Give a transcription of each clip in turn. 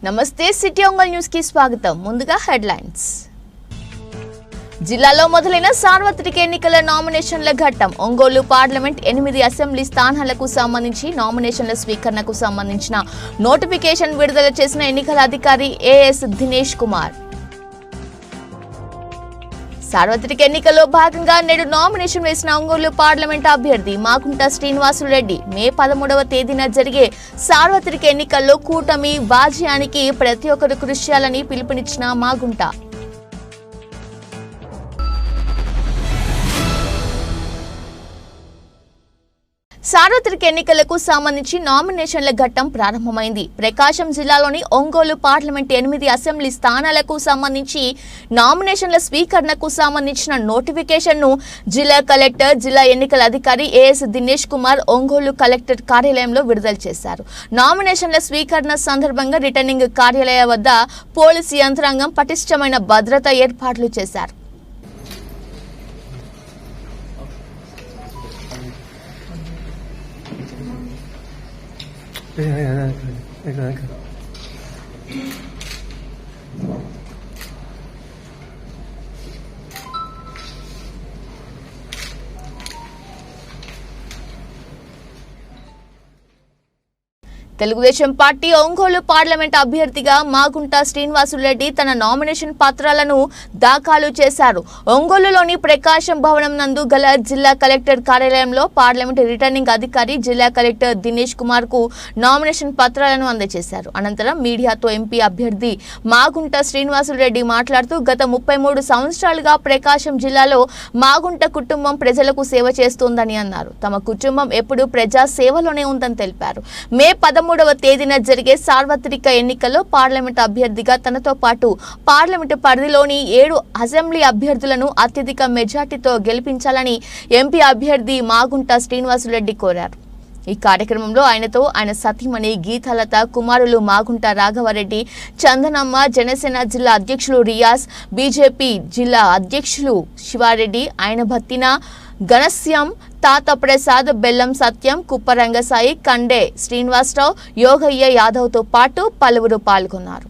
నమస్తే city Ongole news కి స్వాగతం. ముందుగా హెడ్లైన్స్. జిల్లాలో మొదలైన సార్వత్రిక ఎన్నికల నామినేషన్ల ఘట్టం. ఒంగోలు పార్లమెంట్ 8 అసెంబ్లీ స్థానాలకు సంబంధించి నామినేషన్ల స్వీకరణకు సంబంధించిన నోటిఫికేషన్ విడుదల చేసిన ఎన్నికల అధికారి ఏఎస్ దినేష్ కుమార్. సార్వత్రిక ఎన్నికల్లో భాగంగా నేడు నామినేషన్ వేసిన ఒంగోలు పార్లమెంట్ అభ్యర్థి మాగుంట శ్రీనివాసులరెడ్డి మే 13వ తేదీన జరిగే సార్వత్రిక ఎన్నికల్లో కూటమి వాజ్యానికి ప్రతి ఒక్కరు కృషి చేయాలని పిలుపునిచ్చిన మాగుంట. సార్వత్రిక ఎన్నికలకు సంబంధించి నామినేషన్ల ఘట్టం ప్రారంభమైంది. ప్రకాశం జిల్లాలోని ఒంగోలు పార్లమెంట్ 8 అసెంబ్లీ స్థానాలకు సంబంధించి నామినేషన్ల స్వీకరణకు సంబంధించిన నోటిఫికేషన్ను జిల్లా కలెక్టర్, జిల్లా ఎన్నికల అధికారి ఏఎస్ దినేష్ కుమార్ ఒంగోలు కలెక్టర్ కార్యాలయంలో విడుదల చేశారు. నామినేషన్ల స్వీకరణ సందర్భంగా రిటర్నింగ్ కార్యాలయం వద్ద పోలీసు యంత్రాంగం పటిష్టమైన భద్రతా ఏర్పాట్లు చేశారు. తెలుగుదేశం పార్టీ ఒంగోలు పార్లమెంట్ అభ్యర్థిగా మాగుంట శ్రీనివాసులరెడ్డి తన నామినేషన్ పత్రాలను దాఖలు చేశారు. ఒంగోలులోని ప్రకాశం భవనం నందు గల జిల్లా కలెక్టర్ కార్యాలయంలో పార్లమెంట్ రిటర్నింగ్ అధికారి జిల్లా కలెక్టర్ దినేష్ కుమార్ కు నామినేషన్ పత్రాలను అందజేశారు. అనంతరం మీడియాతో ఎంపీ అభ్యర్థి మాగుంట శ్రీనివాసులరెడ్డి మాట్లాడుతూ గత 33 సంవత్సరాలుగా ప్రకాశం జిల్లాలో మాగుంట కుటుంబం ప్రజలకు సేవ చేస్తోందని అన్నారు. తమ కుటుంబం ఎప్పుడూ ప్రజా సేవలోనే ఉందని తెలిపారు. మే 13వ తేదీన జరిగే సార్వత్రిక ఎన్నికల్లో పార్లమెంట్ అభ్యర్థిగా తనతో పాటు పార్లమెంటు పరిధిలోని 7 అసెంబ్లీ అభ్యర్థులను అత్యధిక మెజార్టీతో గెలిపించాలని ఎంపీ అభ్యర్థి మాగుంట శ్రీనివాసులరెడ్డి కోరారు. ఈ కార్యక్రమంలో ఆయనతో ఆయన సతీమణి గీతాలత, కుమారులు మాగుంట రాఘవరెడ్డి, చందనమ్మ, జనసేన జిల్లా అధ్యక్షులు రియాజ్, బీజేపీ జిల్లా అధ్యక్షులు శివారెడ్డి, ఆయన భత్తిన ఘనశ్యాం, తాత ప్రసాద్, బెల్లం సత్యం, కుప్పరంగసాయి, కండే శ్రీనివాసరావు, యోగయ్య యాదవ్తో పాటు పలువురు పాల్గొన్నారు.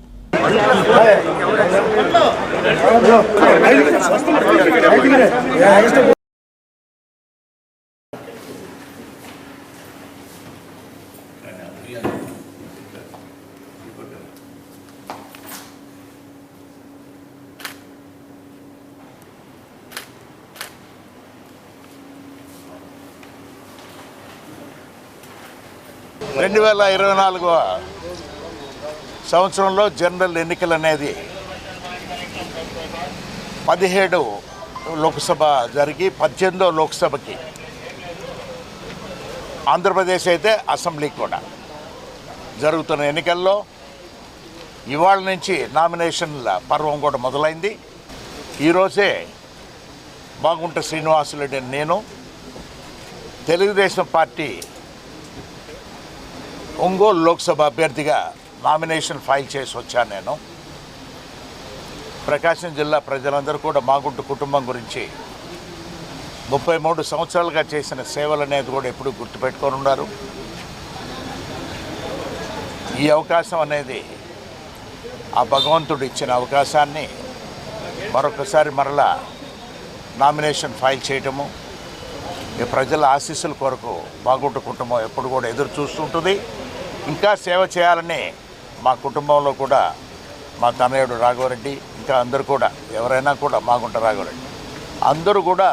రెండు 2024 సంవత్సరంలో జనరల్ ఎన్నికలు అనేది 17 లోక్సభ జరిగి 18వ లోక్సభకి ఆంధ్రప్రదేశ్ అయితే అసెంబ్లీకి కూడా జరుగుతున్న ఎన్నికల్లో ఇవాళ నుంచి నామినేషన్ల పర్వం కూడా మొదలైంది. ఈరోజే మాగుంట శ్రీనివాసులరెడ్డి నేను తెలుగుదేశం పార్టీ ఒంగోలు లోక్సభ అభ్యర్థిగా నామినేషన్ ఫైల్ చేసి వచ్చాను. నేను ప్రకాశం జిల్లా ప్రజలందరూ కూడా మాగుంట కుటుంబం గురించి 33 సంవత్సరాలుగా చేసిన సేవలు అనేది కూడా ఎప్పుడు గుర్తుపెట్టుకొని ఉన్నారు. ఈ అవకాశం అనేది ఆ భగవంతుడు ఇచ్చిన అవకాశాన్ని మరొకసారి మరలా నామినేషన్ ఫైల్ చేయటము, ఈ ప్రజల ఆశీస్సుల కొరకు మాగుంట కుటుంబం ఎప్పుడు కూడా ఎదురు చూస్తుంటుంది. ఇంకా సేవ చేయాలని మా కుటుంబంలో కూడా మా తనయుడు రాఘవరెడ్డి, ఇంకా అందరూ కూడా ఎవరైనా కూడా మాగుంట రాఘవరెడ్డి అందరూ కూడా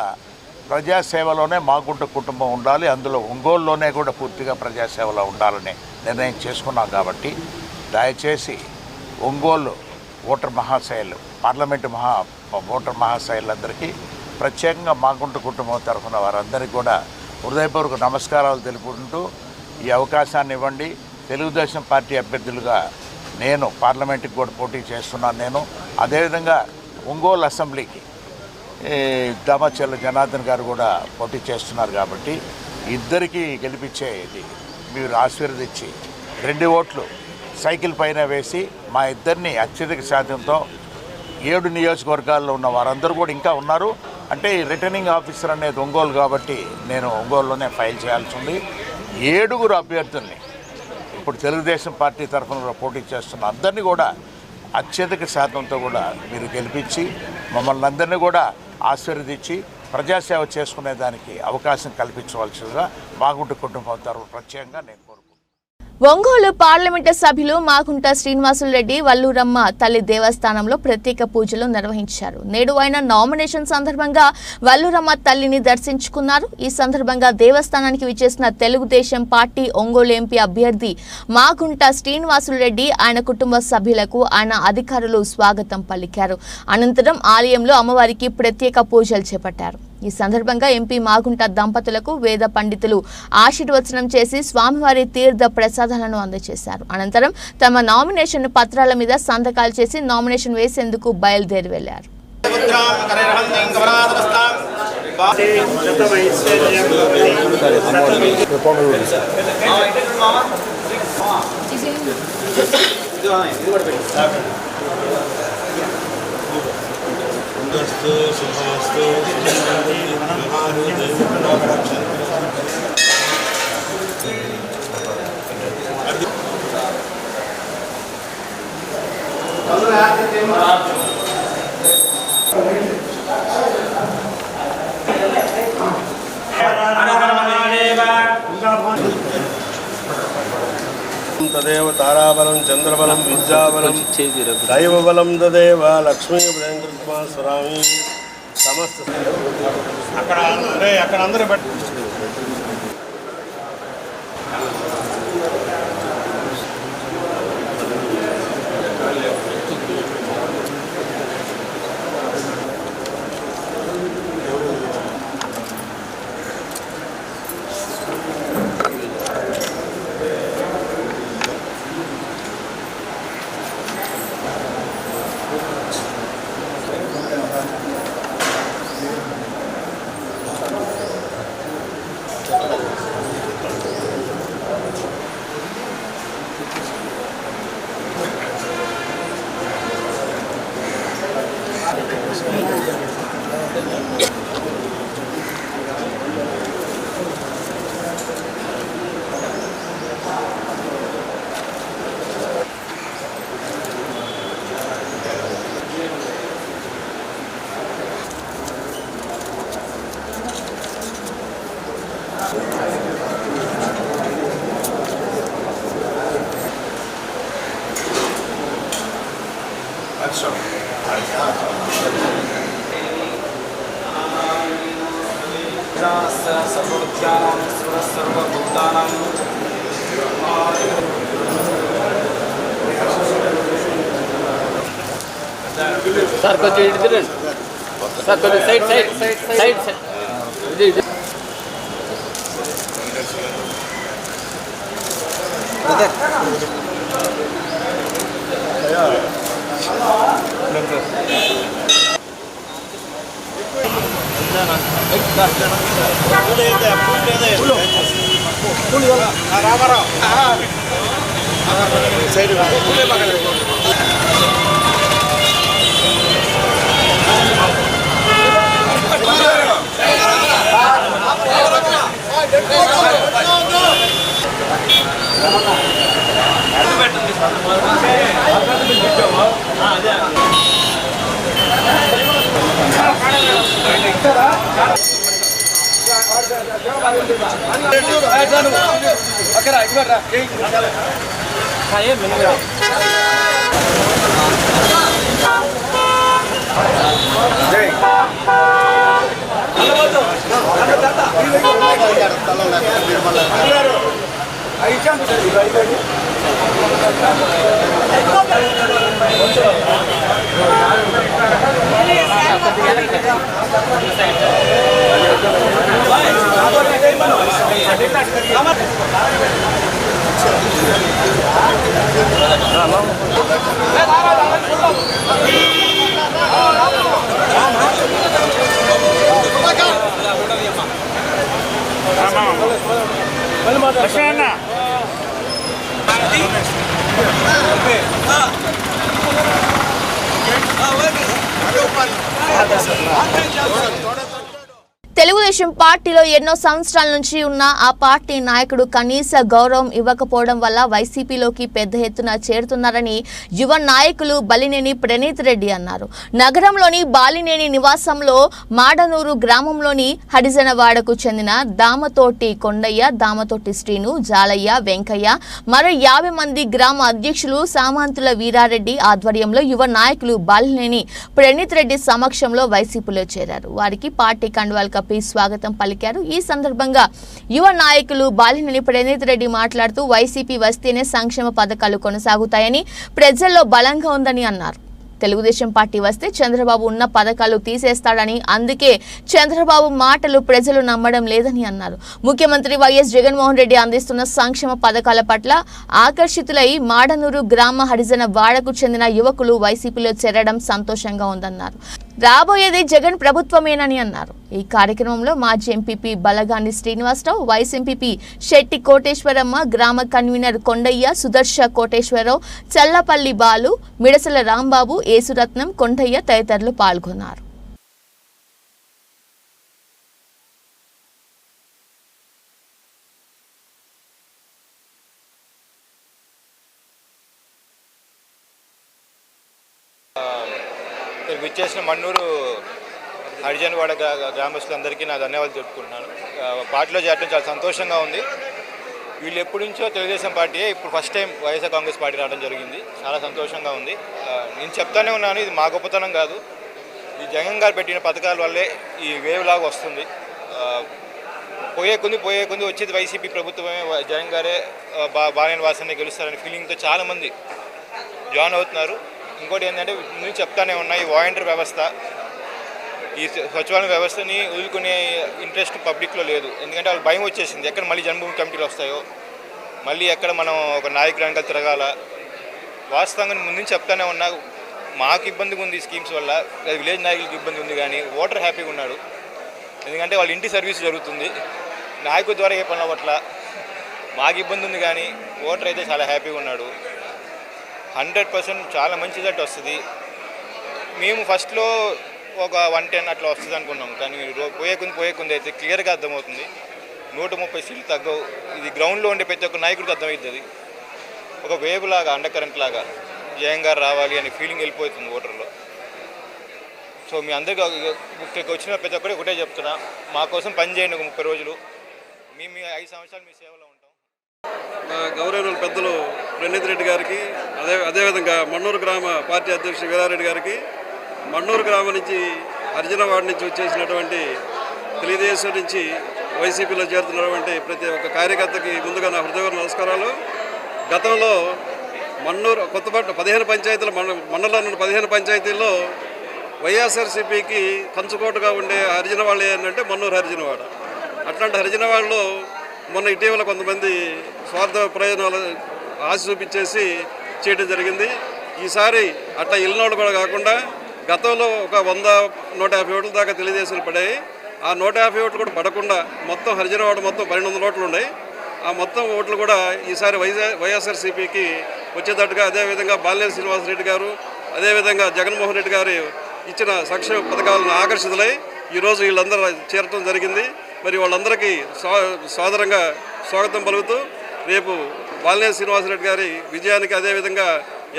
ప్రజాసేవలోనే మాగుంట కుటుంబం ఉండాలి. అందులో ఒంగోలులోనే కూడా పూర్తిగా ప్రజాసేవలో ఉండాలని నిర్ణయం చేసుకున్నాం. కాబట్టి దయచేసి ఒంగోలు ఓటర్ మహాశైలు, పార్లమెంటు ఓటర్ మహాశైలందరికీ ప్రత్యేకంగా మాగుంట కుటుంబం తరఫున వారందరికీ కూడా హృదయపూర్వక నమస్కారాలు తెలుపుకుంటూ ఈ అవకాశాన్ని ఇవ్వండి. తెలుగుదేశం పార్టీ అభ్యర్థులుగా నేను పార్లమెంట్కి కూడా పోటీ చేస్తున్నాను. నేను అదేవిధంగా ఒంగోలు అసెంబ్లీకి దామచర్ల జనార్దన్ గారు కూడా పోటీ చేస్తున్నారు. కాబట్టి ఇద్దరికీ గెలిపించేది మీరు ఆశీర్వదించి 2 ఓట్లు సైకిల్ పైన వేసి మా ఇద్దరిని అత్యధిక శాతంతో 7 నియోజకవర్గాల్లో ఉన్న వారందరూ కూడా ఇంకా ఉన్నారు. అంటే రిటర్నింగ్ ఆఫీసర్ అనేది ఒంగోలు కాబట్టి నేను ఒంగోలులోనే ఫైల్ చేయాల్సి ఉంది. 7 అభ్యర్థుల్ని ఇప్పుడు తెలుగుదేశం పార్టీ తరఫున పోటీ చేస్తున్న అందరినీ కూడా అత్యధిక శాతంతో కూడా మీరు గెలిపించి మమ్మల్ని అందరినీ కూడా ఆశీర్వదించి ప్రజాసేవ చేసుకునే దానికి అవకాశం కల్పించవలసిందిగా మాగుంట కుటుంబం తరఫున ప్రత్యేకంగా నేను కోరుకుంటున్నాను. ఒంగోలు పార్లమెంటు సభ్యులు మాగుంట శ్రీనివాసులరెడ్డి వల్లూరమ్మ తల్లి దేవస్థానంలో ప్రత్యేక పూజలు నిర్వహించారు. నేడు ఆయన నామినేషన్ సందర్భంగా వల్లూరమ్మ తల్లిని దర్శించుకున్నారు. ఈ సందర్భంగా దేవస్థానానికి విచ్చేసిన తెలుగుదేశం పార్టీ ఒంగోలు ఎంపీ అభ్యర్థి మాగుంట శ్రీనివాసులరెడ్డి ఆయన కుటుంబ సభ్యులకు ఆయన అధికారులు స్వాగతం పలికారు. అనంతరం ఆలయంలో అమ్మవారికి ప్రత్యేక పూజలు చేపట్టారు. ఈ సందర్భంగా ఎంపీ మాగుంట దంపతులకు వేద పండితులు ఆశీర్వచనం చేసి స్వామివారి తీర్థ ప్రసాదాలను అందజేశారు. అనంతరం తమ నామినేషన్ పత్రాల మీద సంతకాలు చేసి నామినేషన్ వేసేందుకు బయలుదేరి వెళ్లారు. తదేవ తారాబలం చంద్రబలం విద్యాబలం దైవబలం తదేవ లక్ష్మీ స్వరామి సమస్త అక్కడ అందరూ బట్టి సార్ కొంచెం ఇటు తిరండి సార్, కొంచెం సైడ్ ఇది తెలుగుదేశం పార్టీలో ఎన్నో సంవత్సరాల నుంచి ఉన్న ఆ పార్టీ నాయకుడు కనీస గౌరవం ఇవ్వకపోవడం వల్ల వైసీపీలోకి పెద్ద ఎత్తున చేరుతున్నారని యువ నాయకులు బలినేని ప్రణీత్ రెడ్డి అన్నారు. నగరంలోని బాలినేని నివాసంలో మాడనూరు గ్రామంలోని హరిజనవాడకు చెందిన దామతోటి కొండయ్య, దామతోటి శ్రీను, జాలయ్య, వెంకయ్య మరో 50 మంది గ్రామ అధ్యక్షులు సామంతుల వీరారెడ్డి ఆధ్వర్యంలో యువ నాయకులు బాలినేని ప్రణీత్ రెడ్డి సమక్షంలో వైసీపీలో చేరారు. వారికి పార్టీ కండువాలు స్వాగతం పలికారు. ఈ సందర్భంగా యువ నాయకులు బాలినేని ప్రణీత్ రెడ్డి మాట్లాడుతూ వైసీపీ వస్తేనే సంక్షేమ పథకాలు కొనసాగుతాయని, ప్రజల్లో బలంగా ఉందని అన్నారు. తెలుగుదేశం పార్టీ వస్తే చంద్రబాబు ఉన్న పథకాలు తీసేస్తాడని, అందుకే చంద్రబాబు మాటలు ప్రజలు నమ్మడం లేదని అన్నారు. ముఖ్యమంత్రి వైఎస్ జగన్మోహన్ రెడ్డి అందిస్తున్న సంక్షేమ పథకాల పట్ల ఆకర్షితులై మాడనూరు గ్రామ హరిజన వాడకు చెందిన యువకులు వైసీపీలో చేరడం సంతోషంగా ఉందన్నారు. రాబోయేది జగన్ ప్రభుత్వమేనని అన్నారు. ఈ కార్యక్రమంలో మాజీ MPP Balagani Srinivasarao, vice MPP Shetty Koteswaramma, గ్రామ కన్వీనర్ కొండయ్య, సుదర్శ కోటేశ్వరరావు, చల్లపల్లి బాలు, మిడసల రాంబాబు, ఏసురత్నం, కొండయ్య తదితరులు పాల్గొన్నారు. విచ్చేసిన మన్నూరు హరిజనవాడ గ్రామస్తులందరికీ నా ధన్యవాదాలు చెప్పుకుంటున్నాను. పార్టీలో చేరడం చాలా సంతోషంగా ఉంది. వీళ్ళు ఎప్పటి నుంచో తెలుగుదేశం పార్టీయే, ఇప్పుడు first time YSR Congress party రావడం జరిగింది. చాలా సంతోషంగా ఉంది. నేను చెప్తానే ఉన్నాను, ఇది మా గొప్పతనం కాదు, ఈ జగన్ గారు పెట్టిన పథకాల వల్లే ఈ వేవ్ లాగా వస్తుంది. పోయే కొంది వచ్చేది వైసీపీ ప్రభుత్వమే, జగన్ గారే బాలినేని వాసన్ని గెలుస్తారనే ఫీలింగ్తో చాలామంది జాయిన్ అవుతున్నారు. ఇంకోటి ఏంటంటే నేను చెప్తానే ఉన్నా, ఈ వాలంటీర్ వ్యవస్థ, ఈ సచివాలయం వ్యవస్థని వదులుకునే ఇంట్రెస్ట్ పబ్లిక్లో లేదు. ఎందుకంటే వాళ్ళకి భయం వచ్చేసింది, ఎక్కడ మళ్ళీ జన్మభూమి కమిటీలు వస్తాయో, మళ్ళీ ఎక్కడ మనం ఒక నాయకుడు వెనకాల తిరగాల. వాస్తవంగా ముందు చెప్తానే ఉన్నా, మాకు ఇబ్బందిగా ఉంది ఈ స్కీమ్స్ వల్ల, విలేజ్ నాయకులకు ఇబ్బంది ఉంది, కానీ ఓటర్ హ్యాపీగా ఉన్నాడు. ఎందుకంటే వాళ్ళ ఇంటి సర్వీస్ జరుగుతుంది, నాయకుడి ద్వారా ఏ పనులు అవ్వట్ల. మాకు ఇబ్బంది ఉంది కానీ ఓటర్ అయితే చాలా హ్యాపీగా ఉన్నాడు. 100% చాలా మంచి రిజల్ట్ వస్తుంది. మేము ఫస్ట్లో ఒక 110 అట్లా వస్తుంది అనుకున్నాం, కానీ పోయే కొంది అయితే క్లియర్గా అర్థమవుతుంది 130 సీట్లు తగ్గవు. ఇది గ్రౌండ్లో ఉండే ప్రతి ఒక్క నాయకుడికి అర్థమవుతుంది. ఒక వేవ్ లాగా, అండర్ కరెంట్ లాగా జగన్ గారు రావాలి అనే ఫీలింగ్ వెళ్ళిపోతుంది ఓటర్లో. సో మీ అందరికీ ఇక్కడికి వచ్చిన ప్రతి ఒక్కరికి ఒకటే చెప్తున్నా, మా కోసం పని చేయండి. ఒక 30 రోజులు మేము 5 సంవత్సరాలు మీ సేవలో ఉంటాం. గౌరవనీయులు పెద్దలు ప్రణీత్ రెడ్డి గారికి, అదేవిధంగా మన్నూరు గ్రామ పార్టీ అధ్యక్షుడు వీరారెడ్డి గారికి, మన్నూరు గ్రామం నుంచి హరిజనవాడ నుంచి వచ్చేసినటువంటి తెలుగుదేశం నుంచి వైసీపీలో చేరుతున్నటువంటి ప్రతి ఒక్క కార్యకర్తకి ముందుగా నా హృదయపూర్వక నమస్కారాలు. గతంలో మన్నూరు కొత్తపట్నం 15 పంచాయతీలు, మండలంలోని 15 పంచాయతీల్లో వైఎస్ఆర్సీపీకి కంచుకోటగా ఉండే హరిజనవాడ ఏంటంటే మన్నూరు హరిజనవాడ. అట్లాంటి హరిజనవాడలో మొన్న ఇటీవల కొంతమంది స్వార్థ ప్రయోజనాలు ఆశ చూపించేసి చేయడం జరిగింది. ఈసారి అట్లా ఇల్లినోళ్ళు కూడా కాకుండా గతంలో ఒక 100-150 ఓట్ల దాకా తెలుగుదేశం పడాయి. ఆ 150 ఓట్లు కూడా పడకుండా మొత్తం హరిజనవాడ మొత్తం 1200 ఓట్లు ఉన్నాయి. ఆ మొత్తం ఓట్లు కూడా ఈసారి వైఎస్ఆర్సీపీకి వచ్చేటట్టుగా, అదేవిధంగా బాలినేని శ్రీనివాసరెడ్డి గారు, అదేవిధంగా జగన్మోహన్ రెడ్డి గారు ఇచ్చిన సంక్షేమ పథకాలను ఆకర్షితులై ఈరోజు వీళ్ళందరూ చేరటం జరిగింది. మరి వాళ్ళందరికీ సాదరంగా స్వాగతం పలుకుతూ రేపు బాలినేని శ్రీనివాసరెడ్డి గారి విజయానికి, అదేవిధంగా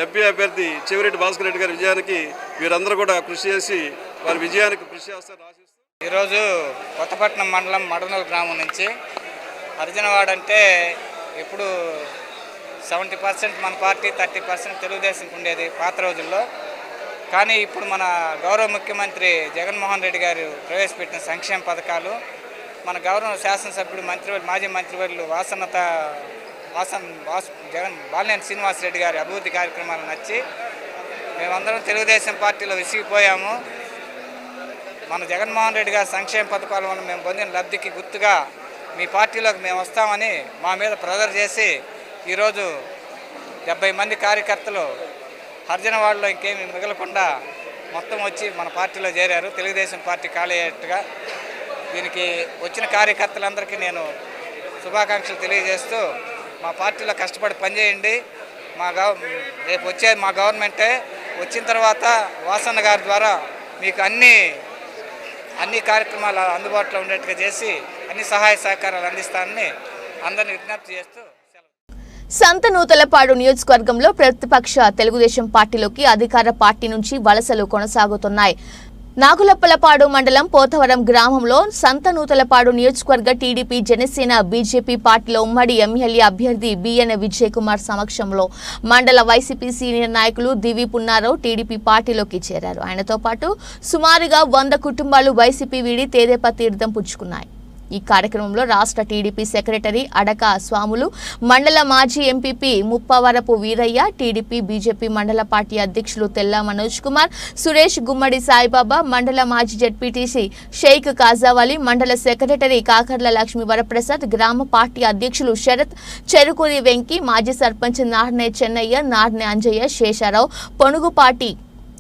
ఎంపీ అభ్యర్థి చెవిరెడ్డి భాస్కర్ రెడ్డి గారి విజయానికి వీరందరూ కూడా కృషి చేసి వారి విజయానికి కృషి చేస్తారని ఆశిస్తూ ఈరోజు కొత్తపట్నం మండలం మడనూరు గ్రామం నుంచి హరిజనవాడ అంటే ఇప్పుడు 70% మన పార్టీ, 30% తెలుగుదేశంకి ఉండేది పాత రోజుల్లో. కానీ ఇప్పుడు మన గౌరవ ముఖ్యమంత్రి జగన్మోహన్ రెడ్డి గారు ప్రవేశపెట్టిన సంక్షేమ పథకాలు, మన గౌరవ శాసనసభ్యుడు మాజీ మంత్రివర్యులు బాలినేని శ్రీనివాసరెడ్డి గారి అభివృద్ధి కార్యక్రమాలు నచ్చి మేమందరం తెలుగుదేశం పార్టీలో విసిగిపోయాము. మన జగన్మోహన్ రెడ్డి గారి సంక్షేమ పథకాల వల్ల మేము పొందిన లబ్ధికి గుర్తుగా మీ పార్టీలోకి మేము వస్తామని మా మీద ప్రెజర్ చేసి ఈరోజు 70 మంది కార్యకర్తలు హరిజనవాడలో ఇంకేమీ మిగలకుండా మొత్తం వచ్చి మన పార్టీలో చేరారు. తెలుగుదేశం పార్టీ ఖాళీగా దీనికి వచ్చిన కార్యకర్తలందరికీ నేను శుభాకాంక్షలు తెలియజేస్తూ, మా పార్టీలో కష్టపడి పనిచేయండి. రేపు వచ్చేది మా గవర్నమెంటే. వచ్చిన తర్వాత వాసన్న గారి ద్వారా మీకు అన్ని అన్ని కార్యక్రమాలు అందుబాటులో ఉండేట్టుగా చేసి అన్ని సహాయ సహకారాలు అందిస్తానని అందరిని విజ్ఞప్తి చేస్తూ సంతనూతలపాడు నియోజకవర్గంలో ప్రతిపక్ష తెలుగుదేశం పార్టీలోకి అధికార పార్టీ నుంచి వలసలు కొనసాగుతున్నాయి. నాగులప్పలపాడు మండలం పోతవరం గ్రామంలో సంతనూతలపాడు నియోజకవర్గ టీడీపీ జనసేన బీజేపీ పార్టీల ఉమ్మడి ఎమ్మెల్యే అభ్యర్థి బిఎన్ విజయ్ కుమార్ సమక్షంలో మండల వైసీపీ సీనియర్ నాయకులు దివి పున్నారావు టీడీపీ పార్టీలోకి చేరారు. ఆయనతో పాటు సుమారుగా 100 కుటుంబాలు వైసీపీ వీడి తేదేపా తీర్థం పుచ్చుకున్నాయి. ఈ కార్యక్రమంలో రాష్ట్ర టీడీపీ సెక్రటరీ అడక స్వాములు, మండల మాజీ MPP Muppavarapu Veeraiah, TDP BJP మండల పార్టీ అధ్యక్షులు తెల్లా మనోజ్ కుమార్, సురేష్ గుమ్మడి సాయిబాబా, మండల మాజీ జడ్పీటీసీ షేక్ కాజావాలి, మండల సెక్రటరీ కాకర్ల లక్ష్మీ వరప్రసాద్, గ్రామ పార్టీ అధ్యక్షులు శరత్, చెరుకూరి వెంకి, మాజీ సర్పంచ్ నార్నే చెన్నయ్య, నార్నే అంజయ్య, శేషారావు, పొనుగుపాటి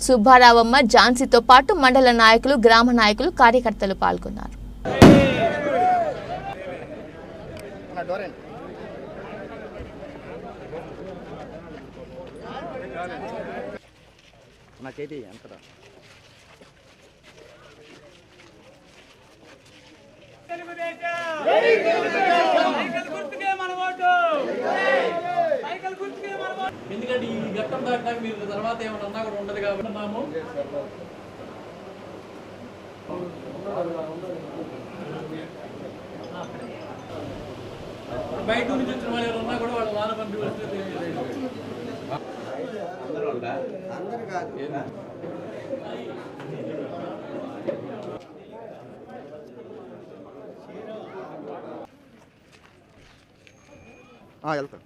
సుబ్బారావమ్మ, ఝాన్సీతో పాటు మండల నాయకులు, గ్రామ నాయకులు, కార్యకర్తలు పాల్గొన్నారు. ఎందుకంటే ఈ ఘట్టం దాటినాక మీరు తర్వాత ఏమన్నా కూడా ఉండదు కాబట్టి బయట నుంచి వచ్చిన వాళ్ళు ఎవరన్నా కూడా వాళ్ళు వాన పంపి వస్తే వెళ్తా.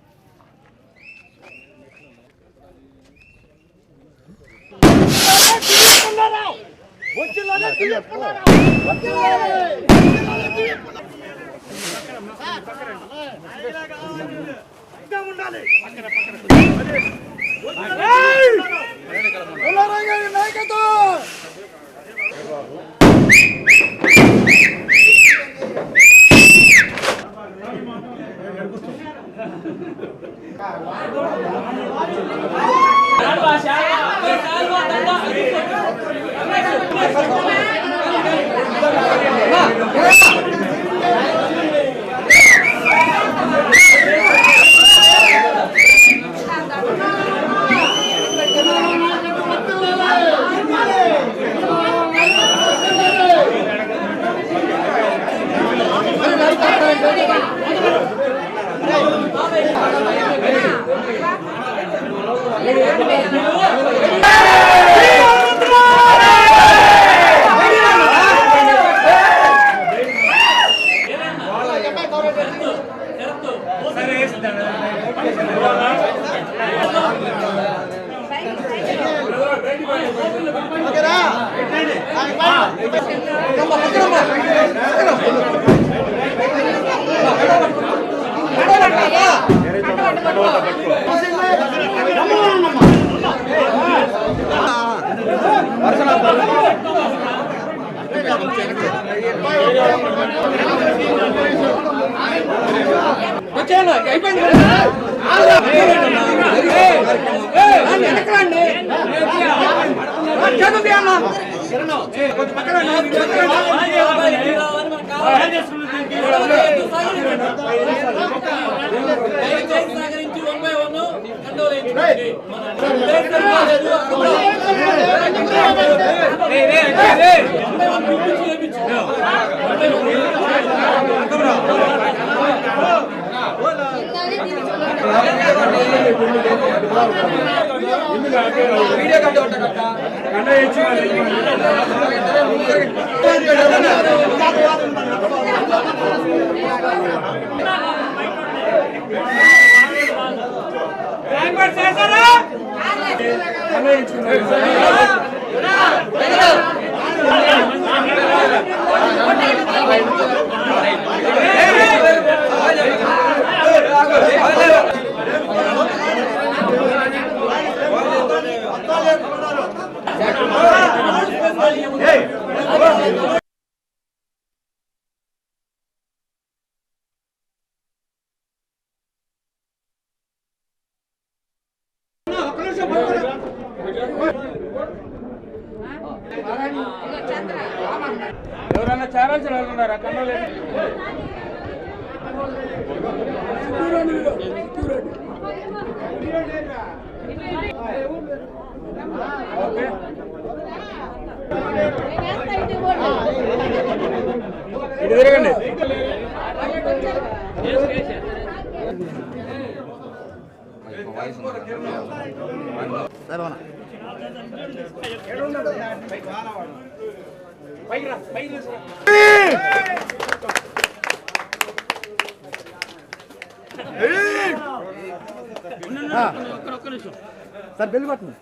సార్ బెల్ బటన్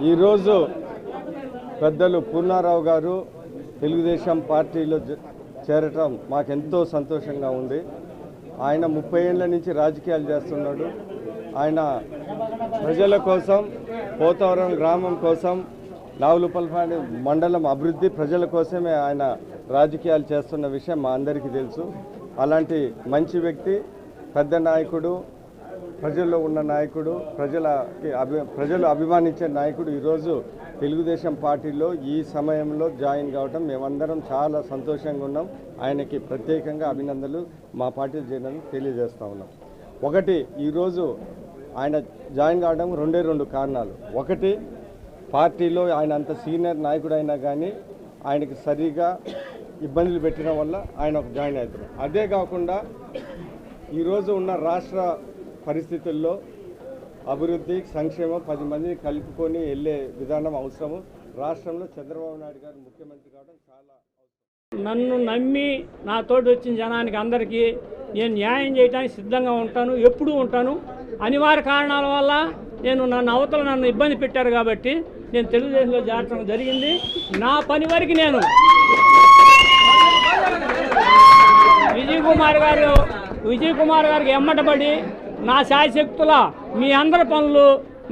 ఈరోజు పెద్దలు పూర్ణారావు గారు తెలుగుదేశం పార్టీలో చేరటం మాకెంతో సంతోషంగా ఉంది. ఆయన 30 ఏళ్ల నుంచి రాజకీయాలు చేస్తున్నాడు. ఆయన ప్రజల కోసం, పోతవరం గ్రామం కోసం, నాగులుపల్పాడి మండలం అభివృద్ధి ప్రజల కోసమే ఆయన రాజకీయాలు చేస్తున్న విషయం మా అందరికీ తెలుసు. అలాంటి మంచి వ్యక్తి, పెద్ద నాయకుడు, ప్రజల్లో ఉన్న నాయకుడు, ప్రజలు అభిమానించే నాయకుడు ఈరోజు తెలుగుదేశం పార్టీలో ఈ సమయంలో జాయిన్ కావడం మేమందరం చాలా సంతోషంగా ఉన్నాం. ఆయనకి ప్రత్యేకంగా అభినందనలు మా పార్టీలో చేరినందుకు తెలియజేస్తూ ఉన్నాం. ఒకటి, ఈరోజు ఆయన జాయిన్ కావడం రెండు కారణాలు. ఒకటి, పార్టీలో ఆయన అంత సీనియర్ నాయకుడు అయినా కానీ ఆయనకి సరిగా ఇబ్బందులు పెట్టడం వల్ల ఆయన ఒక జాయిన్ అవుతారు. అదే కాకుండా ఈరోజు ఉన్న రాష్ట్ర పరిస్థితుల్లో అభివృద్ధి, సంక్షేమం 10 మందిని కలుపుకొని వెళ్ళే విధానం అవసరము. రాష్ట్రంలో చంద్రబాబు నాయుడు గారు ముఖ్యమంత్రి కావడం చాలా అవసరం. నన్ను నమ్మి నాతోటి వచ్చిన జనానికి అందరికీ నేను న్యాయం చేయడానికి సిద్ధంగా ఉంటాను, ఎప్పుడూ ఉంటాను. అనివార్య కారణాల వల్ల నన్ను ఇబ్బంది పెట్టారు కాబట్టి నేను తెలుగుదేశంలో చేరడం జరిగింది. నా పని వరకు నేను విజయ్ కుమార్ గారికి ఎమ్మటపడి నా శాయశక్తుల మీ అందరి పనులు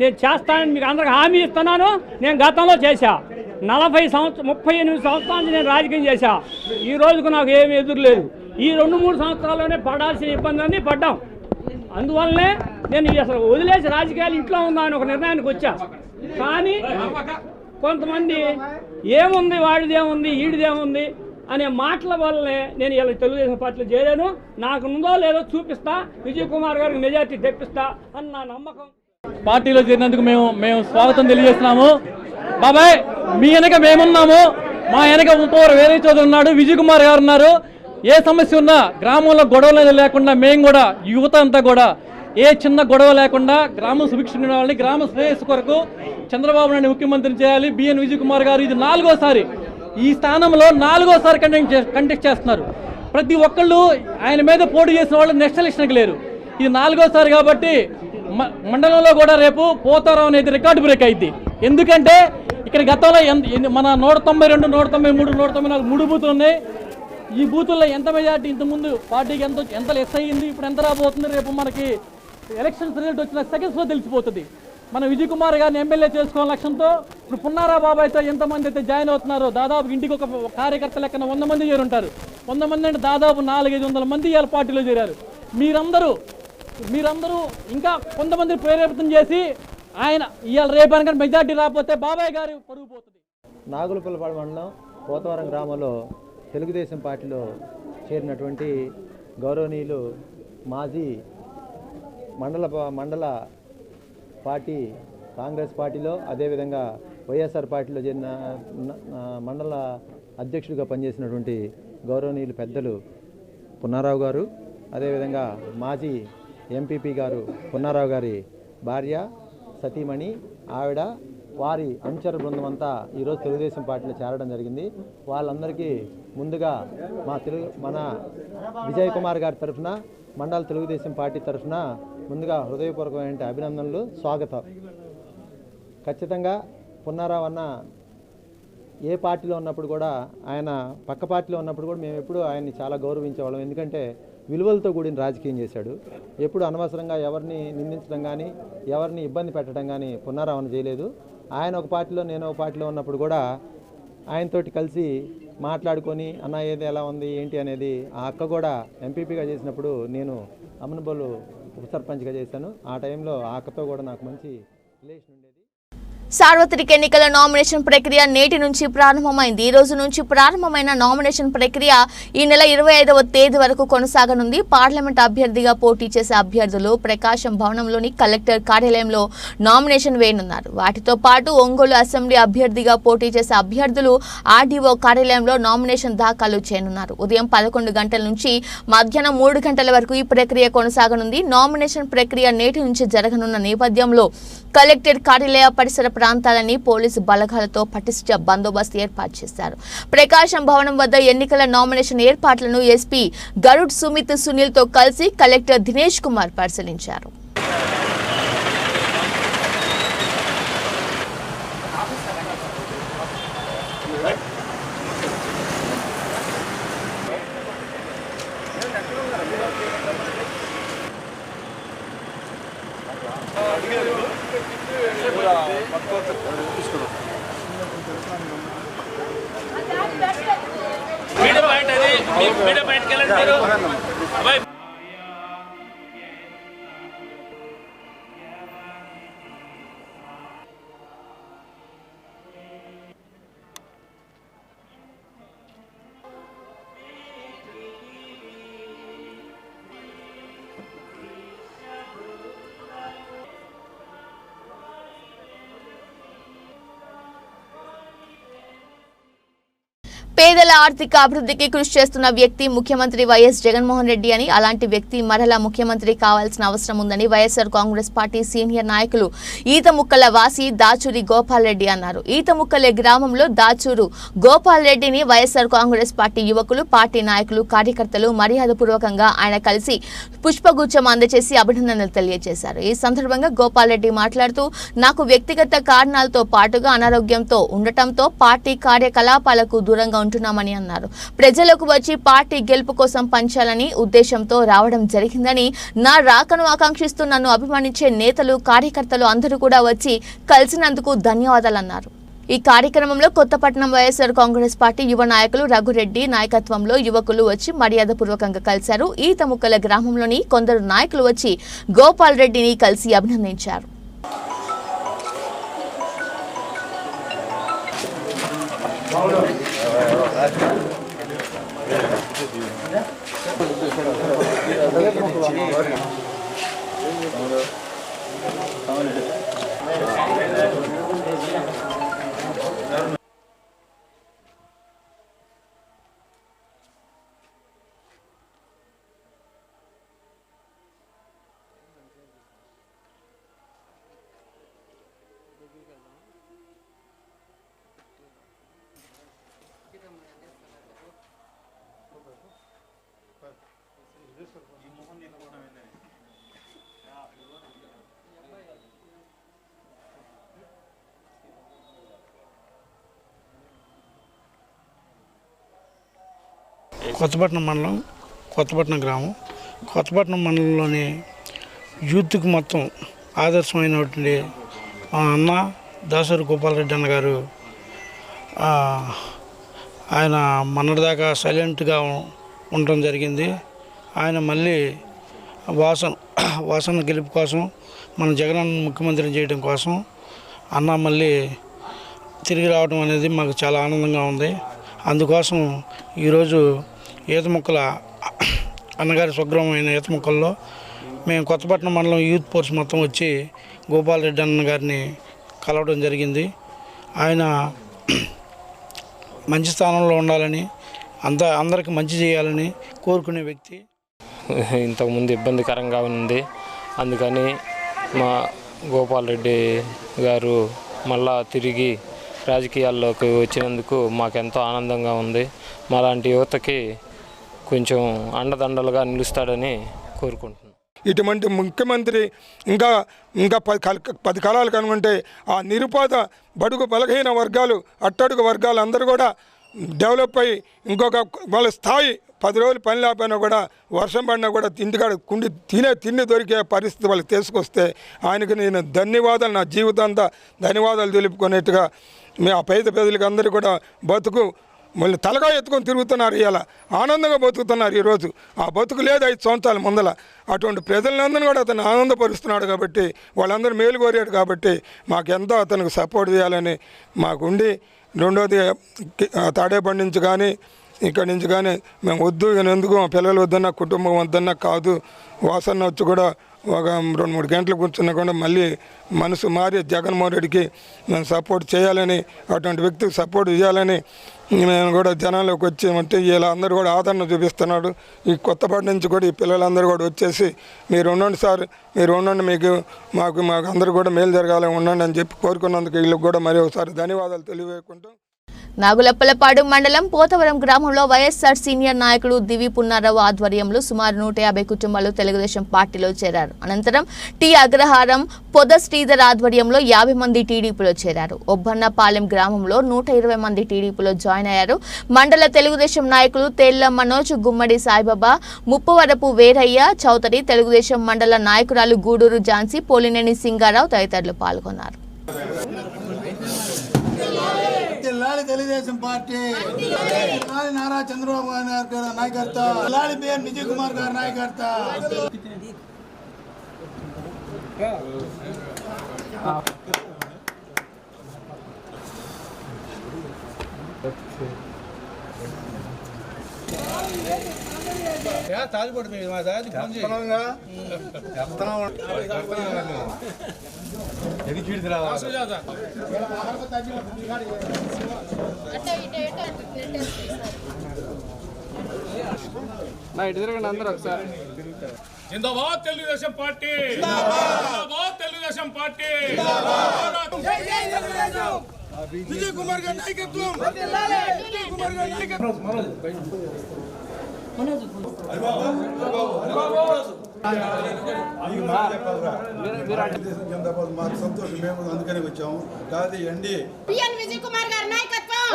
నేను చేస్తానని మీకు అందరికి హామీ ఇస్తున్నాను. నేను గతంలో చేశా 38 సంవత్సరాల నుంచి నేను రాజకీయం చేశా. ఈ రోజుకు నాకు ఏమీ ఎదురులేదు. ఈ 2-3 సంవత్సరాల్లోనే పడాల్సిన ఇబ్బందులన్నీ పడ్డాం. అందువల్లనే నేను అసలు వదిలేసి రాజకీయాలు ఇంట్లో ఉందామని ఒక నిర్ణయానికి వచ్చా. కానీ కొంతమంది ఏముంది, వాడిదేముంది, ఈడిదేముంది అనే మాటల వల్లనే నేను ఇలా తెలుగుదేశం పార్టీలో చేరాను. నాకు ఉందో లేదో చూపిస్తా, విజయ్ కుమార్ గారికి మెజార్టీ తెప్పిస్తా అని నా నమ్మకం. పార్టీలో చేరినందుకు మేము స్వాగతం తెలియజేస్తున్నాము. బాబాయ్, మీ వెనక మేమున్నాము. మా వెనక ఇంకోరు వేరే చోదరు ఉన్నాడు, విజయ్ కుమార్ గారు ఉన్నారు. ఏ సమస్య ఉన్నా గ్రామంలో గొడవలు లేకుండా మేము కూడా యువత అంతా కూడా ఏ చిన్న గొడవ లేకుండా గ్రామం సుభిక్షంగా ఉండాలని, గ్రామ శ్రేయస్సు కొరకు చంద్రబాబు నాయుడు ముఖ్యమంత్రిని చేయాలి. బిఎన్ విజయ్ కుమార్ గారు ఇది 4వసారి, ఈ స్థానంలో 4వసారి కంటెస్ట్ చేస్తున్నారు. ప్రతి ఒక్కళ్ళు ఆయన మీద పోటీ చేసిన వాళ్ళు నెక్స్ట్ ఎలక్షన్కి లేరు. ఇది 4వసారి కాబట్టి మండలంలో కూడా రేపు పోతారం అనేది రికార్డు బ్రేక్ అయింది. ఎందుకంటే ఇక్కడ గతంలో మన 192, 193, 194 3 బూతులు ఉన్నాయి. ఈ బూతుల్లో ఎంత మెజార్టీ ఇంతకుముందు పార్టీకి ఎంత లెస్ అయ్యింది, ఇప్పుడు ఎంత రాబోతుంది, రేపు మనకి ఎలక్షన్స్ రిజల్ట్ వచ్చిన సెకండ్స్లో తెలిసిపోతుంది. మన విజయ్ కుమార్ గారిని ఎమ్మెల్యే చేసుకోవాలని లక్ష్యంతో ఇప్పుడు పున్నారావు బాబాయ్తో ఎంతమంది అయితే జాయిన్ అవుతున్నారో, దాదాపు ఇంటికి ఒక కార్యకర్త లెక్కన 100 మంది చేరుంటారు. 100 మంది అంటే దాదాపు 400-500 మంది ఇవాళ పార్టీలో చేరారు. మీరందరూ ఇంకా కొంతమందిని ప్రేరేపితం చేసి ఆయన ఇవాళ రేపు అనగా మెజార్టీ రాకపోతే బాబాయ్ గారు పరుగు పోతుంది. నాగులుపల్పాడు మండలం పోతవరం గ్రామంలో తెలుగుదేశం పార్టీలో చేరినటువంటి గౌరవనీయులు మాజీ మండల పార్టీ కాంగ్రెస్ పార్టీలో, అదేవిధంగా వైఎస్ఆర్ పార్టీలో చేరిన మండల అధ్యక్షుడిగా పనిచేసినటువంటి గౌరవనీయులు పెద్దలు పున్నారావు గారు, అదేవిధంగా మాజీ ఎంపీపీ గారు పున్నారావు గారి భార్య సతీమణి, ఆవిడ, వారి అనుచర బృందం అంతా ఈరోజు తెలుగుదేశం పార్టీలో చేరడం జరిగింది. వాళ్ళందరికీ ముందుగా మన విజయ్ కుమార్ గారి తరఫున, మండల తెలుగుదేశం పార్టీ తరఫున ముందుగా హృదయపూర్వకమైన అభినందనలు, స్వాగతం. ఖచ్చితంగా పున్నారావు అన్న ఏ పార్టీలో ఉన్నప్పుడు కూడా, ఆయన పక్క పార్టీలో ఉన్నప్పుడు కూడా మేము ఎప్పుడూ ఆయన్ని చాలా గౌరవించేవాళ్ళం. ఎందుకంటే విలువలతో కూడిన రాజకీయం చేశాడు. ఎప్పుడు అనవసరంగా ఎవరిని నిందించడం కానీ, ఎవరిని ఇబ్బంది పెట్టడం కానీ పున్నారావును చేయలేదు. ఆయన ఒక పార్టీలో, నేను ఒక పార్టీలో ఉన్నప్పుడు కూడా ఆయనతోటి కలిసి మాట్లాడుకొని అన్న ఏది ఎలా ఉంది ఏంటి అనేది, ఆ అక్క కూడా ఎంపీపీగా చేసినప్పుడు నేను అమనబోలు ఉప సర్పంచ్గా చేశాను. ఆ టైంలో ఆకతో కూడా నాకు మంచి రిలేషన్ ఉండేది. సార్వత్రిక ఎన్నికల నామినేషన్ ప్రక్రియ నేటి నుంచి ప్రారంభమైంది. ఈ రోజు నుంచి ప్రారంభమైన నామినేషన్ ప్రక్రియ ఈ నెల 25వ తేదీ వరకు కొనసాగనుంది. పార్లమెంట్ అభ్యర్థిగా పోటీ చేసే అభ్యర్థులు ప్రకాశం భవనంలోని కలెక్టర్ కార్యాలయంలో నామినేషన్ వేయనున్నారు. వాటితో పాటు ఒంగోలు అసెంబ్లీ అభ్యర్థిగా పోటీ చేసే అభ్యర్థులు ఆర్డీఓ కార్యాలయంలో నామినేషన్ దాఖలు చేయనున్నారు. ఉదయం 11 గంటల నుంచి మధ్యాహ్నం 3 గంటల వరకు ఈ ప్రక్రియ కొనసాగనుంది. నామినేషన్ ప్రక్రియ నేటి నుంచి జరగనున్న నేపథ్యంలో కలెక్టర్ కార్యాలయ పరిసర ప్రాంతాలని పోలీసు బలగాలతో పటిష్ట బందోబస్తు ఏర్పాటు చేశారు. ప్రకాశం భవనం వద్ద ఎన్నికల నామినేషన్ ఏర్పాట్లను ఎస్పీ గరుడ్ సుమిత్ సునీల్ తో కలిసి కలెక్టర్ దినేష్ కుమార్ పరిశీలించారు. పేదల ఆర్థిక అభివృద్ధికి కృషి చేస్తున్న వ్యక్తి ముఖ్యమంత్రి వైఎస్ జగన్మోహన్ రెడ్డి అని, అలాంటి వ్యక్తి మరలా ముఖ్యమంత్రి కావాల్సిన అవసరం ఉందని వైఎస్ఆర్ కాంగ్రెస్ పార్టీ సీనియర్ నాయకులు ఈతముక్కల వాసి దాచూరి గోపాల్ రెడ్డి అన్నారు. ఈతముక్కలే గ్రామంలో దాచూరు గోపాల్ రెడ్డిని వైఎస్ఆర్ కాంగ్రెస్ పార్టీ యువకులు, పార్టీ నాయకులు, కార్యకర్తలు మర్యాదపూర్వకంగా ఆయన కలిసి పుష్పగుచ్చం అందజేసి అభినందనలు తెలియజేశారు. ఈ సందర్భంగా గోపాల్ రెడ్డి మాట్లాడుతూ, నాకు వ్యక్తిగత కారణాలతో పాటుగా అనారోగ్యంతో ఉండటంతో పార్టీ కార్యకలాపాలకు దూరంగా ఉంటున్నామని అన్నారు. ప్రజలకు వచ్చి పార్టీ గెలుపు కోసం పంచాలని ఉద్దేశంతో రావడం జరిగిందని, నా రాకను ఆకాంక్షిస్తూ నన్ను అభిమానించే నేతలు, కార్యకర్తలు అందరూ కూడా వచ్చి కలిసినందుకు ధన్యవాదాలన్నారు. ఈ కార్యక్రమంలో కొత్తపట్నం వైఎస్ఆర్ కాంగ్రెస్ పార్టీ యువ నాయకులు రఘురెడ్డి నాయకత్వంలో యువకులు వచ్చి మర్యాదపూర్వకంగా కలిశారు. ఈతముక్కల గ్రామంలోని కొందరు నాయకులు వచ్చి గోపాల్ రెడ్డిని కలిసి అభినందించారు. కొత్తపట్నం మండలం, కొత్తపట్నం గ్రామం, కొత్తపట్నం మండలంలోని యూత్కి మొత్తం ఆదర్శమైనటువంటి మా అన్న దాసరి గోపాల్ రెడ్డి అన్న గారు ఆయన మొన్నటిదాకా సైలెంట్గా ఉండటం జరిగింది. ఆయన మళ్ళీ వాసన గెలుపు కోసం, మన జగన్ ముఖ్యమంత్రిని చేయడం కోసం అన్న మళ్ళీ తిరిగి రావడం అనేది మాకు చాలా ఆనందంగా ఉంది. అందుకోసం ఈరోజు ఈతముక్కల అన్నగారి స్వగ్రామమైన ఈతముక్కల్లో మేము కొత్తపట్నం మండలం యూత్ ఫోర్స్ మొత్తం వచ్చి గోపాల్ రెడ్డి అన్న గారిని కలవడం జరిగింది. ఆయన మంచి స్థానంలో ఉండాలని, అందరికీ మంచి చేయాలని కోరుకునే వ్యక్తి. ఇంతకుముందు ఇబ్బందికరంగా ఉంది, అందుకని మా గోపాల్ రెడ్డి గారు మళ్ళా తిరిగి రాజకీయాల్లోకి వచ్చినందుకు మాకెంతో ఆనందంగా ఉంది. మాలాంటి యువతకి కొంచెం అండదండలుగా నిలుస్తాడని కోరుకుంటున్నాను. ఇటువంటి ముఖ్యమంత్రి ఇంకా 10 కాలాలు కనుగొంటే ఆ నిరుపాద బడుగు బలహీన వర్గాలు, అట్టడుగు వర్గాలు అందరూ కూడా డెవలప్ అయ్యి ఇంకొక వాళ్ళ స్థాయి 10 రోజులు పని లేకపోయినా కూడా, వర్షం పడినా కూడా ఇంటికాడ తిండి దొరికే పరిస్థితి వాళ్ళకి తీసుకొస్తే ఆయనకు నేను ధన్యవాదాలు, నా జీవితాంతా ధన్యవాదాలు తెలుపుకునేట్టుగా మేము ఆ పేద ప్రజలకు అందరూ కూడా బతుకు మళ్ళీ తలగా ఎత్తుకొని తిరుగుతున్నారు. ఇలా ఆనందంగా బతుకుతున్నారు. ఈరోజు ఆ బతుకు లేదు 5 సంవత్సరాల ముందల. అటువంటి ప్రజలందరినీ కూడా అతను ఆనందపరుస్తున్నాడు కాబట్టి, వాళ్ళందరూ మేలు కోరాడు కాబట్టి మాకెంతో అతనికి సపోర్ట్ చేయాలని మాకుండి, రెండోది తాడేపల్లి నుంచి కానీ ఇక్కడి నుంచి కానీ మేము వద్దు, ఎందుకు మా పిల్లలు వద్దన్నా కుటుంబం వద్దన్నా కాదు, వాసన వచ్చి కూడా ఒక 2-3 గంటలు కూర్చున్నా కూడా మళ్ళీ మనసు మారి జగన్మోహన్ రెడ్డికి మేము సపోర్ట్ చేయాలని, అటువంటి వ్యక్తికి సపోర్ట్ చేయాలని మేము కూడా జనాల్లోకి వచ్చి ఇలా అందరూ కూడా ఆదరణ చూపిస్తున్నాడు. ఈ కొత్తపాటి నుంచి కూడా ఈ పిల్లలందరూ కూడా వచ్చేసి మీరు ఉండండి సార్, మీరు ఉండండి, మాకు అందరూ కూడా మేలు జరగాలని ఉండండి అని చెప్పి కోరుకున్నందుకు వీళ్ళకి కూడా మరి ఒకసారి ధన్యవాదాలు తెలియజేసుకుంటూ. నాగులప్పలపాడు మండలం పోతవరం గ్రామంలో వైఎస్ఆర్ సీనియర్ నాయకుడు దివి పున్నారావు ఆధ్వర్యంలో సుమారు 150 కుటుంబాలు తెలుగుదేశం పార్టీలో చేరారు. అనంతరం టి అగ్రహారం పొద శ్రీధర్ ఆధ్వర్యంలో 50 మంది టీడీపీలో చేరారు. ఒబ్బన్నపాలెం గ్రామంలో 120 మంది టీడీపీలో జాయిన్ అయ్యారు. మండల తెలుగుదేశం నాయకులు తేళ్ల మనోజ్, గుమ్మడి సాయిబాబా, ముప్పవరపు వీరయ్య చౌదరి, తెలుగుదేశం మండల నాయకురాలు గూడూరు ఝాన్సీ, పోలినేని సింగారావు తదితరులు పాల్గొన్నారు. తెలుగుదేశం పార్టీ నారా చంద్రబాబు గారి నాయకత్వం, బిఎన్ విజయ్ కుమార్ గారి నాయకత్వం. అందరూ ఒకసారి జిందాబాద్ తెలుగుదేశం పార్టీ, జిందాబాద్ తెలుగుదేశం పార్టీ, విజయ్ కుమార్ గారి నాయకత్వం, విజయ్ కుమార్ గారి నాయకత్వం. మాకు సంతోషం, మేము అందుకని వచ్చాము. కాదు ఎన్డీ విజయ్ కుమార్ గారి నాయకత్వం,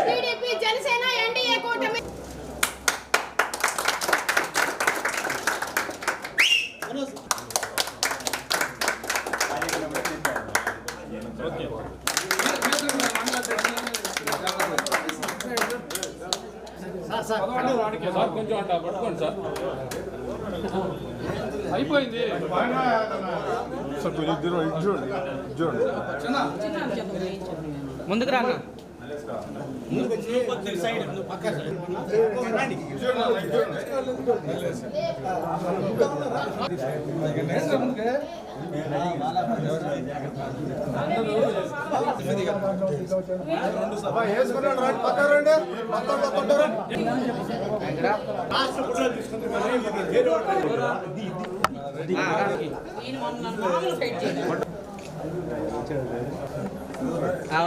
టీడీపీ జనసేన ఎన్డీఏ కూటమి. కొంచెం అంట పట్టుకోండి సార్, అయిపోయింది. ముందుకు రా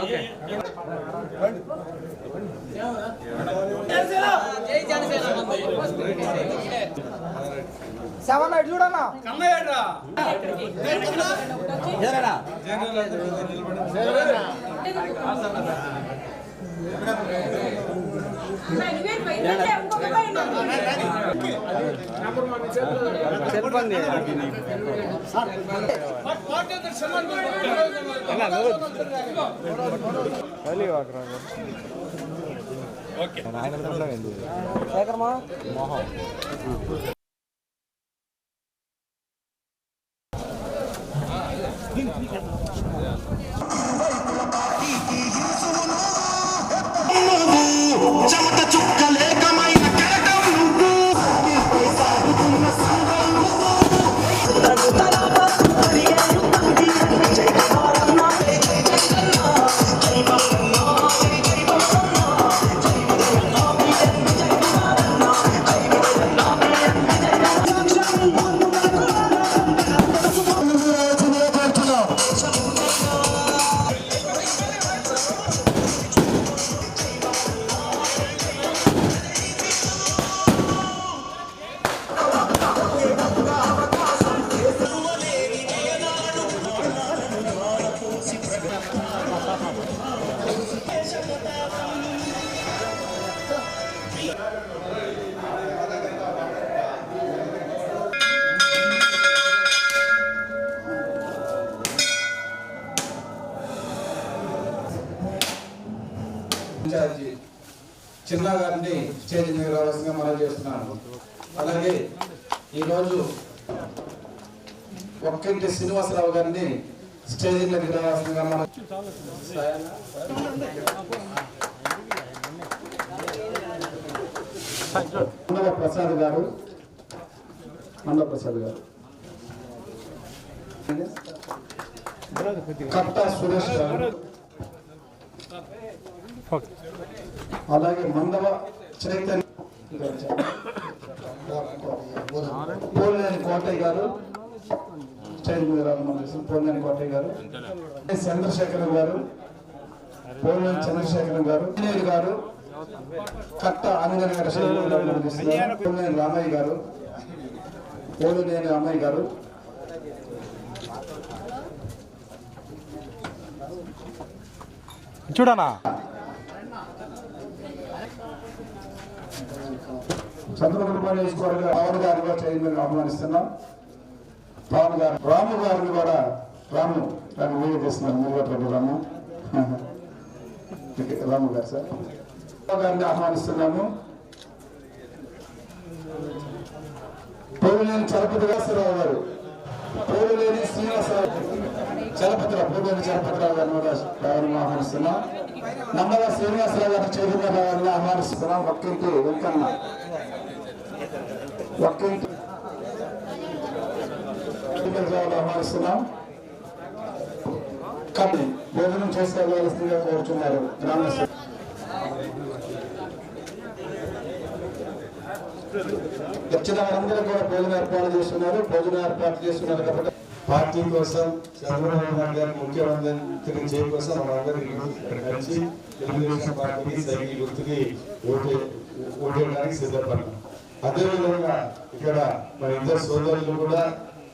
ఓకే. చూడన్నా చెమట చుక్కలేకమైన కెరటం చిన్న గారిని స్టేజ్ మీద రావాల్సిందిగా మనం చేస్తున్నాను. అలాగే ఈరోజు ఒక్కింటి శ్రీనివాసరావు గారిని స్టేజ్ మీదకి రావాల్సిందిగా మనం ప్రసాద్ గారు కట్టా సురేష్ గారు, అలాగే మండవ చైతన్య పోలేని కోటయ్య గారు, స్టేజ్ మీద పోలేని కోటయ్య గారు, చంద్రశేఖరం గారు, పోలేని చంద్రశేఖరం గారు, గారు, కట్ట ఆనందన గారు, పోలేని రామయ్య గారు, పోలేని రామయ్య గారు, చూడనా చంద్రబాబు నియోజకవర్గ పవన్ గారిగా చైర్మన్ ఆహ్వానిస్తున్నాం. పవన్ గారు రాము గారిని కూడా రాము వీడియో చేస్తున్నారు. మూగట్ల రాము గారు సార్ గారిని ఆహ్వానిస్తున్నాము. పోలేని చలపతి రావు గారు, పోలేని శ్రీనివాసరావు, పోలేని చలపతిరావు గారిని ఆహ్వానిస్తున్నాం. నమ్మల శ్రీనివాసరావు గారిని చైర్మన్ గారిని ఆహ్వానిస్తున్నాం. ఒక్కింటి వెంకన్న, ఒక్కింటి ఆహ్వానిస్తున్నాం. కానీ భోజనం చేసుకోవాల్సిందిగా కోరుతున్నారు గ్రామస్తులు. వచ్చిన వారందరూ కూడా భోజన ఏర్పాటు చేస్తున్నారు కాబట్టి పార్టీ కోసం చంద్రబాబు నాయుడు గారి ముఖ్యమంత్రి చేయడం కోసం మనందరికీ ఇక్కడ కలిసి తెలుగుదేశం పార్టీకి సైకిల్ గుర్తుకి ఓటేయడానికి సిద్ధపడ్డాం. అదేవిధంగా ఇక్కడ మన ఇద్దరు సోదరులు కూడా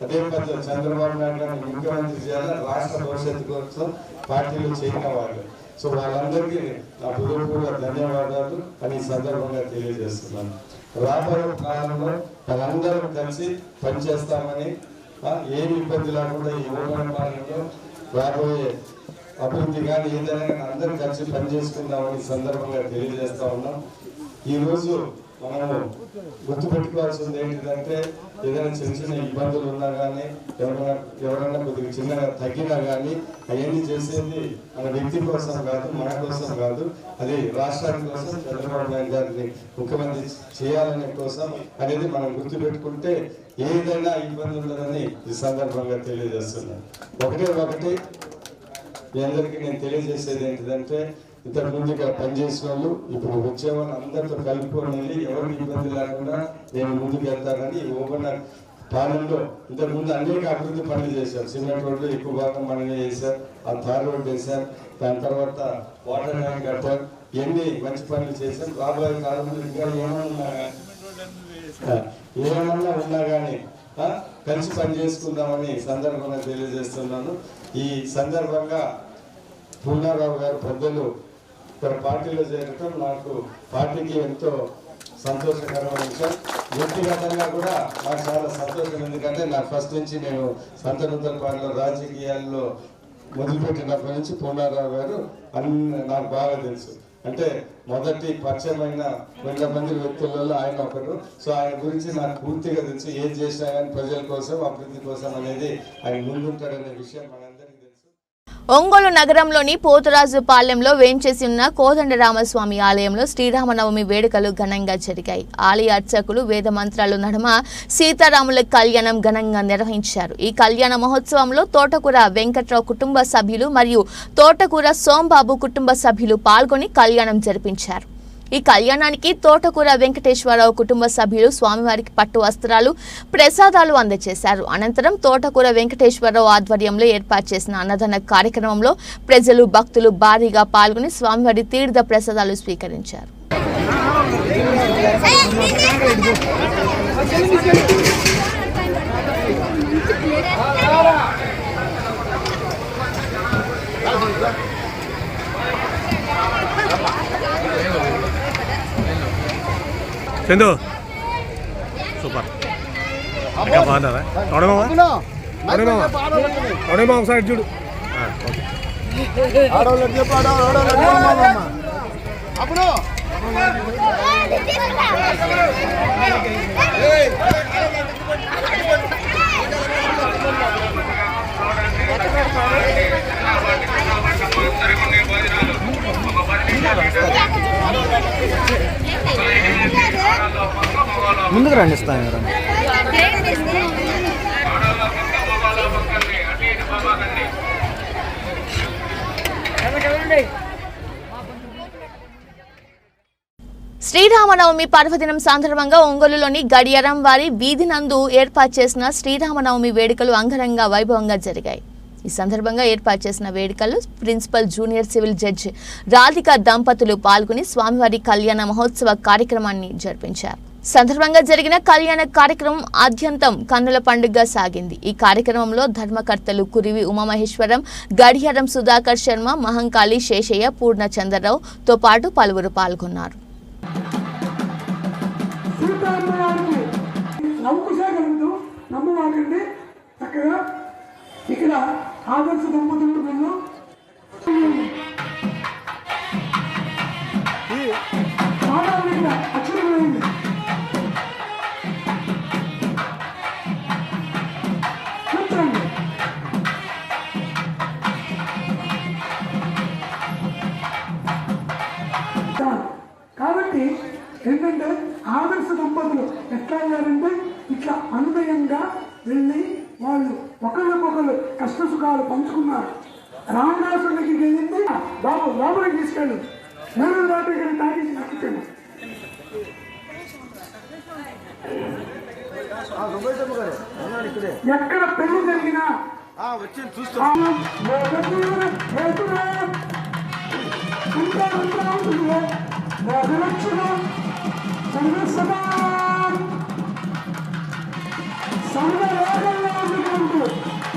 అదే పద్ధతి చంద్రబాబు నాయుడు గారిని ముఖ్యమంత్రి చేయాలి, రాష్ట్ర భవిష్యత్తు కోసం పార్టీలు చేయని వాళ్ళు. సో వాళ్ళందరికీ నా హృదయపూర్వక ధన్యవాదాలు అని ఈ సందర్భంగా తెలియజేస్తున్నాను. రాబోయే కాలంలో వాళ్ళందరం కలిసి పనిచేస్తామని, ఏమి ఇబ్బంది లేకుండా ఈ ఓపెన్ పాలనలో రాబోయే అభివృద్ధి కానీ ఏదైనా అందరూ కలిసి పనిచేసుకుందామని ఈ సందర్భంగా తెలియజేస్తా ఉన్నాం. ఈరోజు మనము గుర్తుపెట్టుకోవాల్సింది ఏంటిదంటే, ఏదైనా చిన్న చిన్న ఇబ్బందులు ఉన్నా కానీ ఎవరైనా కొద్దిగా చిన్నగా తగ్గినా కానీ అవన్నీ చేసేది మన వ్యక్తి కోసం కాదు, మన కోసం కాదు, అది రాష్ట్రానికి కోసం, చంద్రబాబు నాయుడు గారిని ముఖ్యమంత్రి చేయాలనే కోసం అనేది మనం గుర్తుపెట్టుకుంటే ఏదైనా ఇబ్బంది ఉండదని ఈ సందర్భంగా తెలియజేస్తున్నాను. ఒకటి మీ అందరికీ నేను తెలియజేసేది ఏంటిదంటే, ఇంతకు ముందుగా పనిచేసిన వాళ్ళు ఇప్పుడు వచ్చే వాళ్ళు అందరితో కలుపుకొని వెళ్ళి ఎవరికి ఇబ్బంది లేకుండా నేను ముందుకు వెళ్తానని ఓపెన్ పాలనలో ఇంతకు ముందు అనేక అభివృద్ధి పనులు చేశారు. సిమెంట్ రోడ్లు ఎక్కువ భాగం మనమే చేశారు, ఆ తార్ రోడ్డు వేశారు, దాని తర్వాత వాటర్ ట్యాంక్ కట్టారు, ఎన్ని మంచి పనులు చేశారు. రాబోయే కాలంలో ఇంకా ఏమన్నా ఉన్నా కానీ కలిసి పని చేసుకుందామని సందర్భంగా తెలియజేస్తున్నాను. ఈ సందర్భంగా పూర్ణారావు గారు పెద్దలు ఇక్కడ పార్టీలో చేరటం నాకు పార్టీకి ఎంతో సంతోషకరమైన విషయం. వ్యక్తిగతంగా కూడా నాకు చాలా సంతోషం. ఎందుకంటే నాకు ఫస్ట్ నుంచి నేను సంతనూతన పార్టీలో రాజకీయాల్లో మొదలుపెట్టినప్పటి నుంచి పూర్ణారావు గారు నాకు బాగా తెలుసు. అంటే మొదటి పరిచయమైన 100 మంది వ్యక్తులలో ఆయన ఒకరు. సో ఆయన గురించి నాకు పూర్తిగా తెలుసు. ఏం చేసినా కానీ ప్రజల కోసం, అభివృద్ధి కోసం అనేది ఆయన ముందుంటాడనే విషయం మనందరికీ తెలుసు. ఒంగోలు నగరంలోని పోతురాజు పాలెంలో వేంచేసి ఉన్న కోదండరామస్వామి ఆలయంలో శ్రీరామనవమి వేడుకలు ఘనంగా జరిగాయి. ఆలయ అర్చకులు వేద మంత్రాలు నడుమ సీతారాముల కళ్యాణం ఘనంగా నిర్వహించారు. ఈ కళ్యాణ మహోత్సవంలో తోటకూర వెంకట్రావు కుటుంబ సభ్యులు మరియు తోటకూర సోంబాబు కుటుంబ సభ్యులు పాల్గొని కళ్యాణం జరిపించారు. ఈ కళ్యాణానికి తోటకూర వెంకటేశ్వరరావు కుటుంబ సభ్యులు స్వామివారికి పట్టు వస్త్రాలు, ప్రసాదాలు అందజేశారు. అనంతరం తోటకూర వెంకటేశ్వరరావు ఆధ్వర్యంలో ఏర్పాటు చేసిన అన్నదాన కార్యక్రమంలో ప్రజలు, భక్తులు భారీగా పాల్గొని స్వామివారి తీర్థ ప్రసాదాలు స్వీకరించారు. చందు సూపర్ బాగున్నారా? అవునేమా ఒకసారి చూడు. ఓకే. ముందుకు రండి, ఇస్తాను. శ్రీరామనవమి పర్వదినం సందర్భంగా ఒంగోలులోని గడియారం వారి వీధి నందు ఏర్పాటు చేసిన శ్రీరామనవమి వేడుకలు అంగరంగ వైభవంగా జరిగాయి. ఈ సందర్భంగా ఏర్పాటు చేసిన వేడుకలు principal junior civil judge Radhika దంపతులు పాల్గొని స్వామివారి కళ్యాణ మహోత్సవ కార్యక్రమాన్ని జరిపించారు. సందర్భంగా జరిగిన కళ్యాణ కార్యక్రమం ఆద్యంతం కన్నుల పండుగగా సాగింది. ఈ కార్యక్రమంలో ధర్మకర్తలు కురివి ఉమామహేశ్వరం, గడియారం సుధాకర్ శర్మ, మహంకాళి శేషయ్య, పూర్ణ చంద్రరావుతో పాటు పలువురు పాల్గొన్నారు. ఇక్కడ ఆదర్శ దంపతులు వీళ్ళు అక్షరమైంది. కాబట్టి ఏంటంటే ఆదర్శ దంపతులు ఎట్లా అయ్యారంటే ఇట్లా అనుదయంగా వెళ్ళి వాళ్ళు ఒకరికొకరు కష్ట సుఖాలు పంచుకున్నారు. రామదాసుడికి వెళ్ళింది బాబు లోపలికి తీసుకెళ్ళు, నేను దాటి ఇక్కడ తాగించి నచ్చుతాను. ఎక్కడ పెళ్లి జరిగినా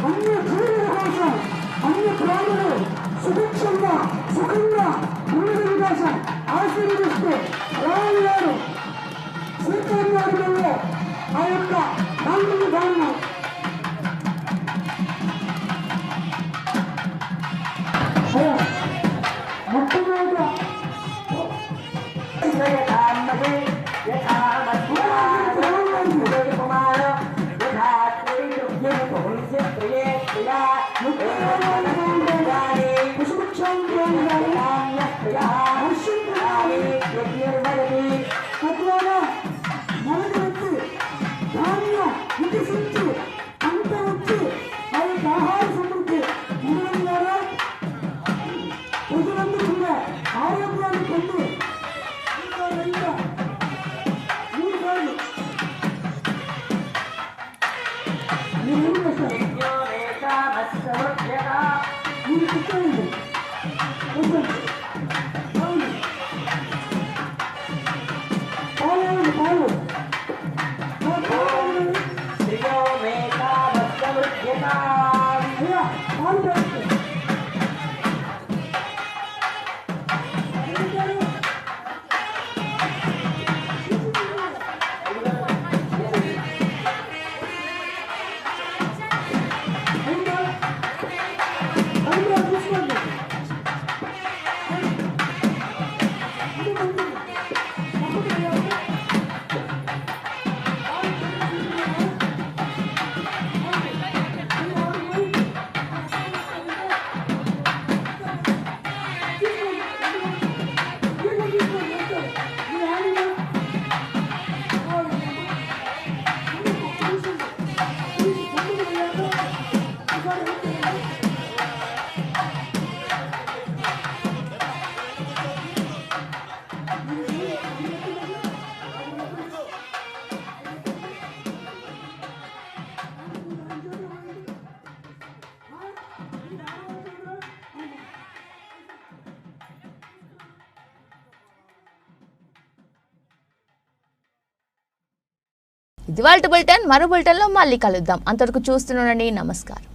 అన్ని జీవుల కోసం అన్ని ప్రాణులు సుభిక్షంగా సుఖంగా ఉండడం కోసం ఆశీర్వదిస్తూ రాములు గారు శ్రీకాంతలో ఆ యొక్క నాలుగు భావన మొట్టమొదట ఇది వాల్ట్ బులెటిన్. మరో బులెటిన్లో మళ్ళీ కలుద్దాం. అంతవరకు చూస్తున్నానండి. నమస్కారం.